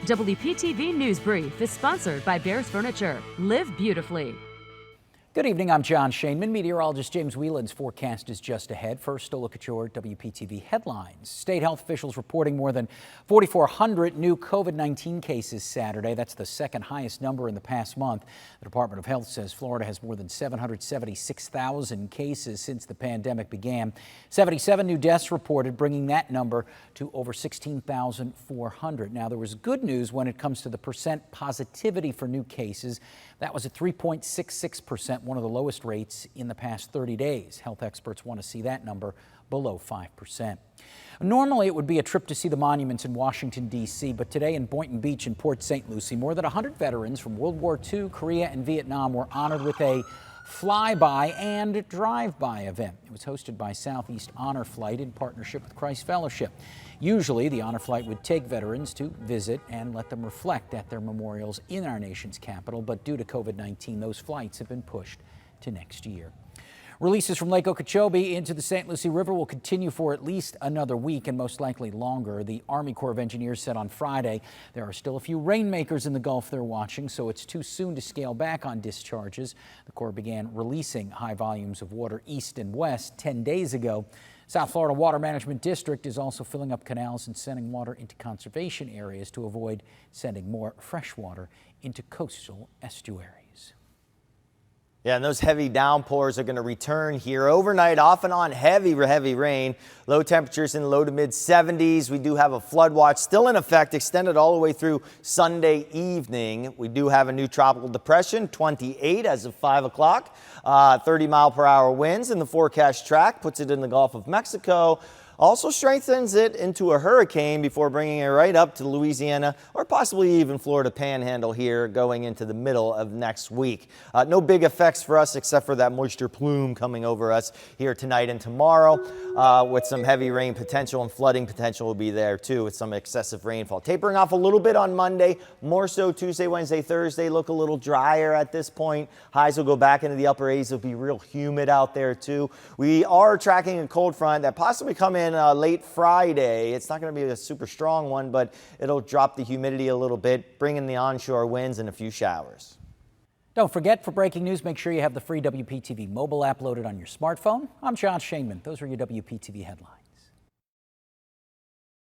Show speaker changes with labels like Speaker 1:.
Speaker 1: WPTV News Brief is sponsored by Bears Furniture. Live beautifully.
Speaker 2: Good evening, I'm John Shainman. Meteorologist James Whelan's forecast is just ahead. First, a look at your WPTV headlines. State health officials reporting more than 4,400 new COVID-19 cases Saturday. That's the second highest number in the past month. The Department of Health says Florida has more than 776,000 cases since the pandemic began. 77 new deaths reported, bringing that number to over 16,400. Now, there was good news when it comes to the percent positivity for new cases. That was at 3.66%, one of the lowest rates in the past 30 days. Health experts want to see that number below 5%. Normally, it would be a trip to see the monuments in Washington, D.C., but today in Boynton Beach in Port St. Lucie, more than 100 veterans from World War II, Korea, and Vietnam were honored with a flyby and drive-by event. It was hosted by Southeast Honor Flight in partnership with Christ Fellowship. Usually, the Honor Flight would take veterans to visit and let them reflect at their memorials in our nation's capital, but due to COVID-19, those flights have been pushed to next year. Releases from Lake Okeechobee into the St. Lucie River will continue for at least another week and most likely longer. The Army Corps of Engineers said on Friday there are still a few rainmakers in the Gulf they're watching, so it's too soon to scale back on discharges. The Corps began releasing high volumes of water east and west 10 days ago. South Florida Water Management District is also filling up canals and sending water into conservation areas to avoid sending more fresh water into coastal estuaries.
Speaker 3: Yeah, and those heavy downpours are going to return here overnight, off and on heavy rain. Low temperatures in the low to mid 70s. We do have a flood watch still in effect, extended all the way through Sunday evening. We do have a new tropical depression, 28 as of 5 o'clock. 30-mile-per-hour winds in the forecast track, puts it in the Gulf of Mexico. Also strengthens it into a hurricane before bringing it right up to Louisiana or possibly even Florida Panhandle here going into the middle of next week. No big effects for us except for that moisture plume coming over us here tonight and tomorrow with some heavy rain potential, and flooding potential will be there too with some excessive rainfall. Tapering off a little bit on Monday, more so Tuesday, Wednesday, Thursday. Look a little drier at this point. Highs will go back into the upper 80s. It'll be real humid out there too. We are tracking a cold front that possibly come in late Friday. It's not going to be a super strong one, but it'll drop the humidity a little bit, bring in the onshore winds and a few showers.
Speaker 2: Don't forget, for breaking news, make sure you have the free WPTV mobile app loaded on your smartphone. I'm John Shainman. Those are your WPTV headlines.